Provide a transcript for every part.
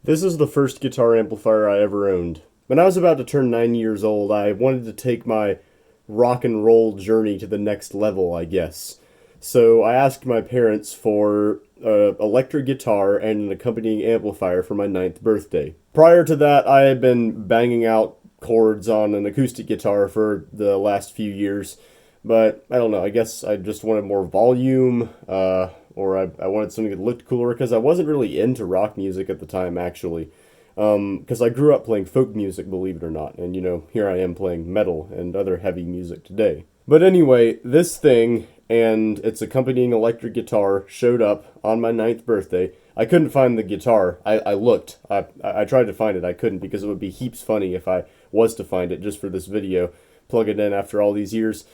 This is the first guitar amplifier I ever owned. When I was about to turn 9 years old, I wanted to take my rock and roll journey to the next level, I guess. So I asked my parents for an electric guitar and an accompanying amplifier for my 9th birthday. Prior to that, I had been banging out chords on an acoustic guitar for the last few years, but I don't know, I guess I just wanted more volume, or I wanted something that looked cooler, because I wasn't really into rock music at the time, actually. Because I grew up playing folk music, believe it or not, and here I am playing metal and other heavy music today. But anyway, this thing and its accompanying electric guitar showed up on my 9th birthday. I couldn't find the guitar. I looked. I tried to find it. I couldn't, because it would be heaps funny if I was to find it just for this video, plug it in after all these years.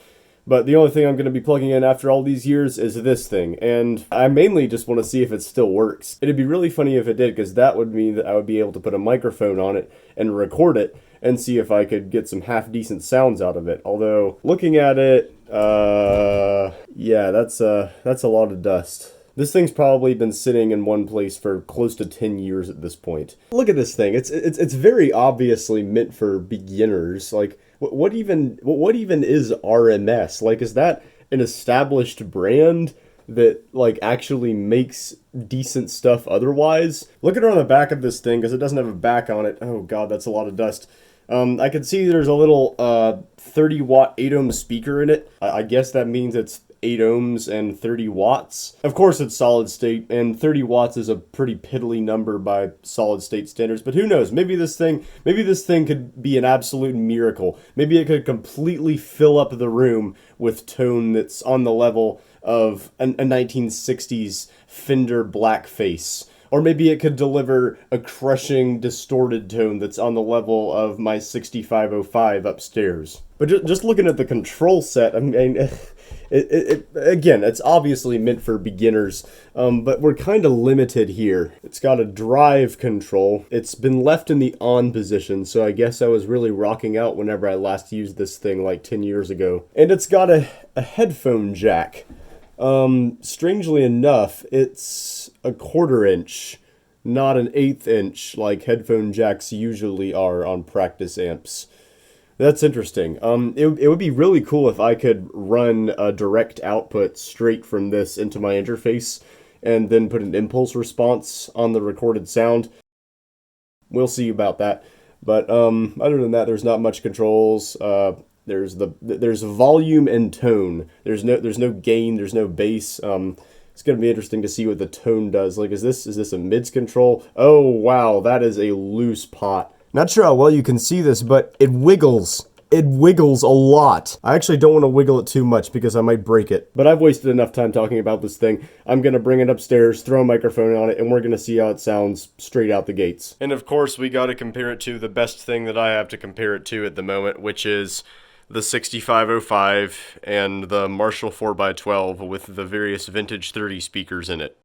But the only thing I'm going to be plugging in after all these years is this thing, and I mainly just want to see if it still works. It'd be really funny if it did, because that would mean that I would be able to put a microphone on it and record it and see if I could get some half-decent sounds out of it. Although, looking at it, yeah, that's a lot of dust. This thing's probably been sitting in one place for close to 10 years at this point. Look at this thing. It's very obviously meant for beginners. Like, what even is RMS? Like, is that an established brand that like actually makes decent stuff otherwise? Look at her on the back of this thing, because it doesn't have a back on it. Oh god, that's a lot of dust. I can see there's a little 30 watt 8 ohm speaker in it. I guess that means it's 8 ohms and 30 watts. Of course it's solid state, and 30 watts is a pretty piddly number by solid state standards, but who knows? Maybe this thing could be an absolute miracle. Maybe it could completely fill up the room with tone that's on the level of a 1960s Fender Blackface. Or maybe it could deliver a crushing, distorted tone that's on the level of my 6505 upstairs. But just looking at the control set, I mean, again, it's obviously meant for beginners, but we're kind of limited here. It's got a drive control. It's been left in the on position, so I guess I was really rocking out whenever I last used this thing like 10 years ago. And it's got a headphone jack. Strangely enough, it's a 1/4 inch, not an 1/8 inch like headphone jacks usually are on practice amps. That's interesting. It would be really cool if I could run a direct output straight from this into my interface and then put an impulse response on the recorded sound. We'll see about that. But other than that, there's not much controls. There's volume and tone. There's no gain. There's no bass. It's gonna be interesting to see what the tone does. Like, is this a mids control? Oh wow, that is a loose pot. Not sure how well you can see this, but it wiggles. It wiggles a lot. I actually don't want to wiggle it too much because I might break it. But I've wasted enough time talking about this thing. I'm going to bring it upstairs, throw a microphone on it, and we're going to see how it sounds straight out the gates. And of course, we got to compare it to the best thing that I have to compare it to at the moment, which is the 6505 and the Marshall 4x12 with the various vintage 30 speakers in it.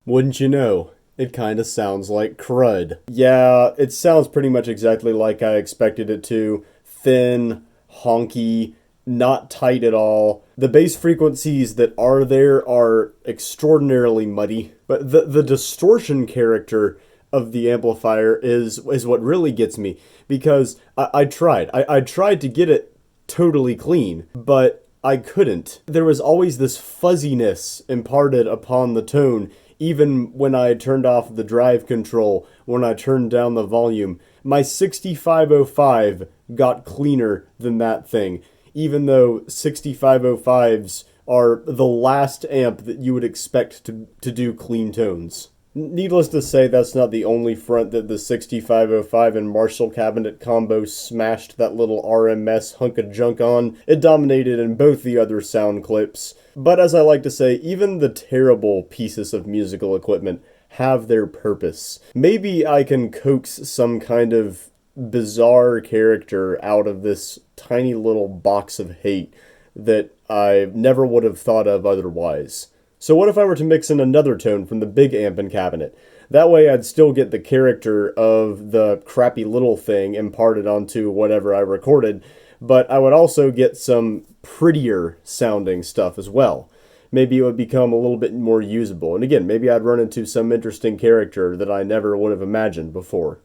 Wouldn't you know, it kinda sounds like crud. Yeah, it sounds pretty much exactly like I expected it to. Thin, honky, not tight at all. The bass frequencies that are there are extraordinarily muddy, but the distortion character of the amplifier is what really gets me, because I tried to get it totally clean, but I couldn't. There was always this fuzziness imparted upon the tone, even when I turned off the drive control, when I turned down the volume. My 6505 got cleaner than that thing, even though 6505s are the last amp that you would expect to do clean tones. Needless to say, that's not the only front that the 6505 and Marshall cabinet combo smashed that little RMS hunk of junk on. It dominated in both the other sound clips. But as I like to say, even the terrible pieces of musical equipment have their purpose. Maybe I can coax some kind of bizarre character out of this tiny little box of hate that I never would have thought of otherwise. So what if I were to mix in another tone from the big amp and cabinet? That way I'd still get the character of the crappy little thing imparted onto whatever I recorded, but I would also get some prettier sounding stuff as well. Maybe it would become a little bit more usable. And again, maybe I'd run into some interesting character that I never would have imagined before.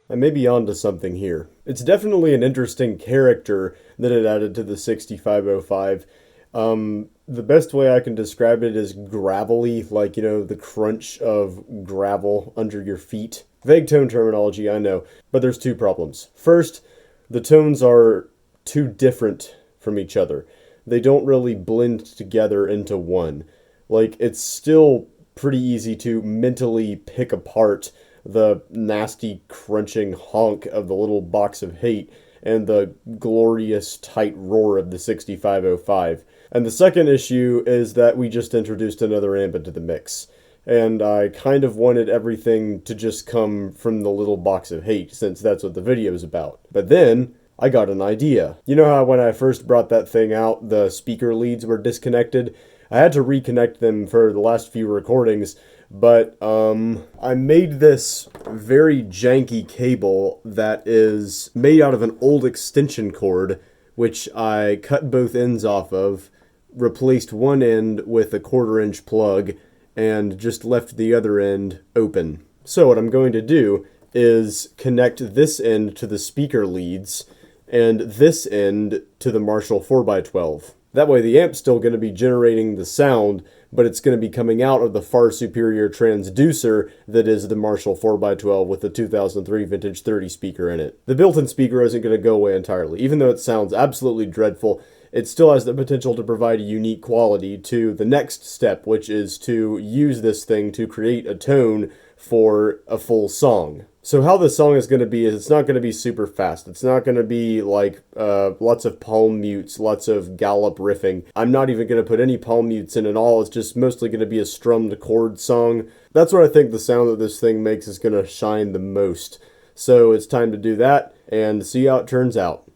I may be onto something here. It's definitely an interesting character that it added to the 6505. The best way I can describe it is gravelly, like, the crunch of gravel under your feet. Vague tone terminology, I know, but there's two problems. First, the tones are too different from each other. They don't really blend together into one. Like, it's still pretty easy to mentally pick apart the nasty crunching honk of the little box of hate and the glorious tight roar of the 6505. And the second issue is that we just introduced another amp into the mix. And I kind of wanted everything to just come from the little box of hate, since that's what the video is about. But then I got an idea. You know how when I first brought that thing out, the speaker leads were disconnected? I had to reconnect them for the last few recordings, but I made this very janky cable that is made out of an old extension cord, which I cut both ends off of, replaced one end with a 1/4-inch plug, and just left the other end open. So what I'm going to do is connect this end to the speaker leads, and this end to the Marshall 4x12. That way the amp's still going to be generating the sound, but it's going to be coming out of the far superior transducer that is the Marshall 4x12 with the 2003 vintage 30 speaker in it. The built-in speaker isn't going to go away entirely. Even though it sounds absolutely dreadful, it still has the potential to provide a unique quality to the next step, which is to use this thing to create a tone for a full song. So how this song is going to be is it's not going to be super fast. It's not going to be like lots of palm mutes, lots of gallop riffing. I'm not even going to put any palm mutes in at all. It's just mostly going to be a strummed chord song. That's where I think the sound that this thing makes is going to shine the most. So it's time to do that and see how it turns out.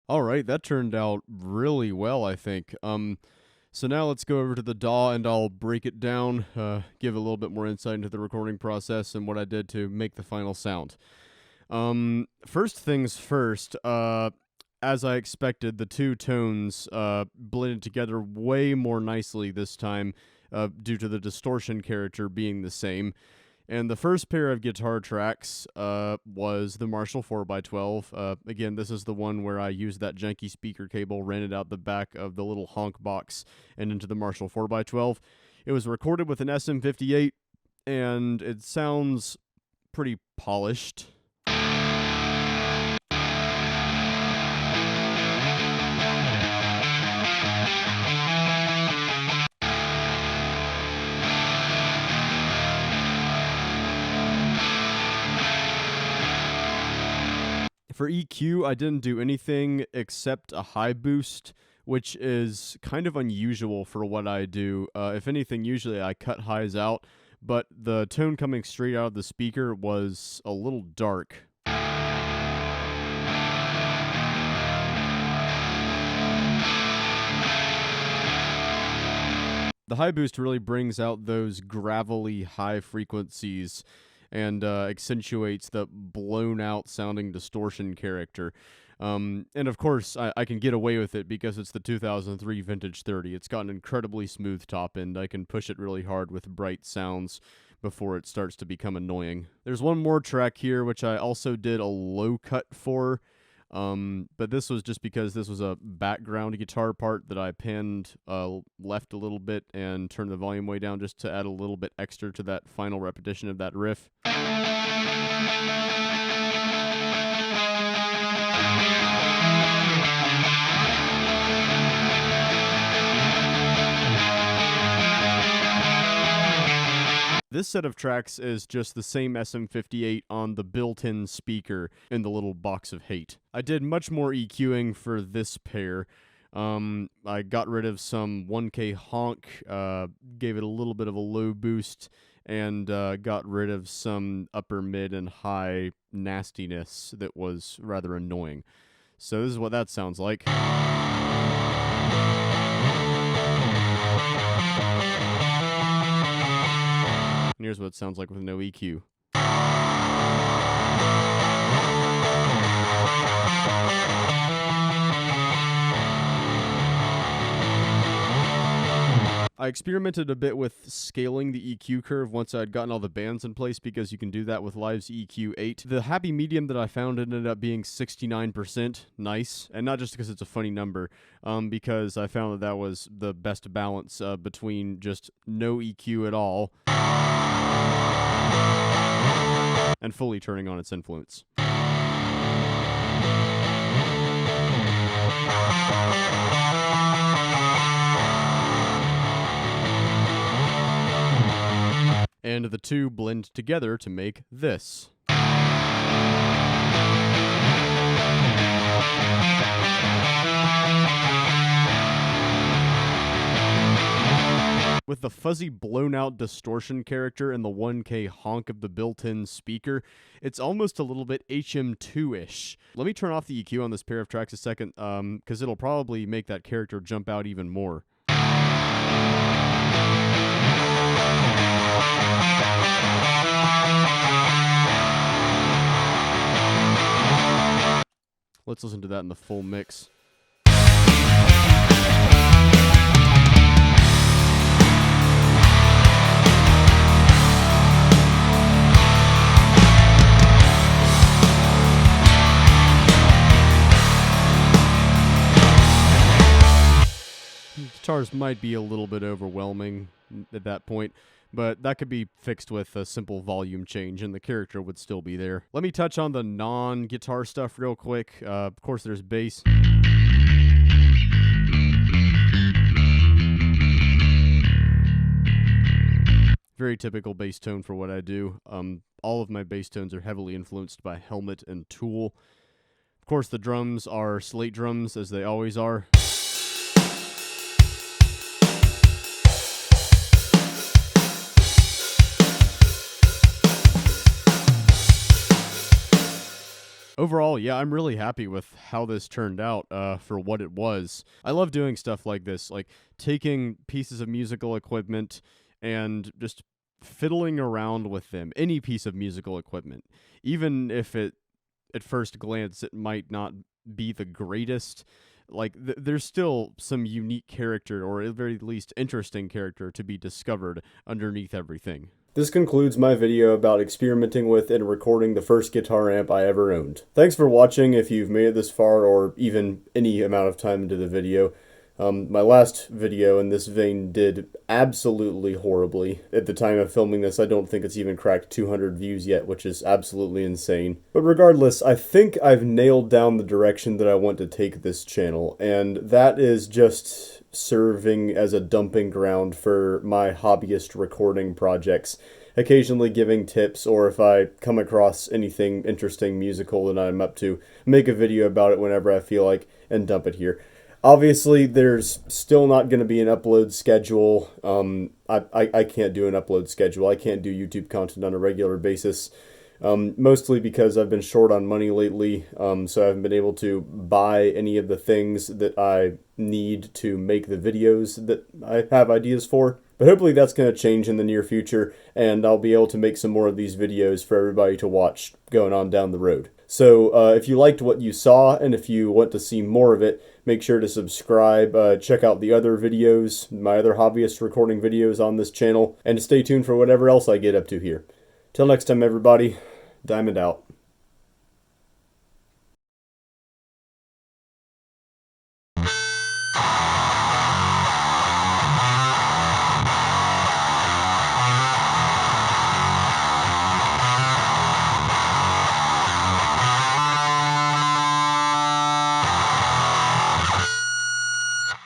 All right, that turned out really well, I think. So now let's go over to the DAW and I'll break it down, give a little bit more insight into the recording process and what I did to make the final sound. First things first, as I expected, the two tones blended together way more nicely this time due to the distortion character being the same. And the first pair of guitar tracks was the Marshall 4x12. Again, this is the one where I used that janky speaker cable, ran it out the back of the little honk box and into the Marshall 4x12. It was recorded with an SM58, and it sounds pretty polished. For EQ, I didn't do anything except a high boost, which is kind of unusual for what I do. If anything, usually I cut highs out, but the tone coming straight out of the speaker was a little dark. The high boost really brings out those gravelly high frequencies and accentuates the blown out sounding distortion character. And of course, I can get away with it because it's the 2003 Vintage 30. It's got an incredibly smooth top end. I can push it really hard with bright sounds before it starts to become annoying. There's one more track here, which I also did a low cut for. But this was just because this was a background guitar part that I panned left a little bit and turned the volume way down just to add a little bit extra to that final repetition of that riff. This set of tracks is just the same SM58 on the built-in speaker in the little box of hate. I did much more EQing for this pair. I got rid of some 1K honk, gave it a little bit of a low boost, and got rid of some upper mid and high nastiness that was rather annoying. So this is what that sounds like. And here's what it sounds like with no EQ. I experimented a bit with scaling the EQ curve once I'd gotten all the bands in place because you can do that with Live's EQ8. The happy medium that I found ended up being 69%. Nice. And not just because it's a funny number, because I found that was the best balance between just no EQ at all and fully turning on its influence. And the two blend together to make this. With the fuzzy blown out distortion character and the 1K honk of the built-in speaker, it's almost a little bit HM2-ish. Let me turn off the EQ on this pair of tracks a second, because it'll probably make that character jump out even more. Let's listen to that in the full mix. Guitars might be a little bit overwhelming at that point, but that could be fixed with a simple volume change and the character would still be there. Let me touch on the non-guitar stuff real quick. Of course, there's bass. Very typical bass tone for what I do. All of my bass tones are heavily influenced by Helmet and Tool. Of course, the drums are slate drums, as they always are. Overall, yeah, I'm really happy with how this turned out for what it was. I love doing stuff like this, like taking pieces of musical equipment and just fiddling around with them, any piece of musical equipment. Even if it, at first glance, it might not be the greatest, like there's still some unique character, or at the very least interesting character, to be discovered underneath everything. This concludes my video about experimenting with and recording the first guitar amp I ever owned. Thanks for watching if you've made it this far or even any amount of time into the video. My last video in this vein did absolutely horribly. At the time of filming this, I don't think it's even cracked 200 views yet, which is absolutely insane. But regardless, I think I've nailed down the direction that I want to take this channel, and that is just serving as a dumping ground for my hobbyist recording projects, occasionally giving tips, or if I come across anything interesting musical that I'm up to, make a video about it whenever I feel like, and dump it here. Obviously, there's still not going to be an upload schedule. I can't do an upload schedule. I can't do YouTube content on a regular basis, mostly because I've been short on money lately, so I haven't been able to buy any of the things that I need to make the videos that I have ideas for. But hopefully that's going to change in the near future, and I'll be able to make some more of these videos for everybody to watch going on down the road. So if you liked what you saw, and if you want to see more of it, make sure to subscribe, check out the other videos, my other hobbyist recording videos on this channel, and stay tuned for whatever else I get up to here. Till next time, everybody, Diamond out.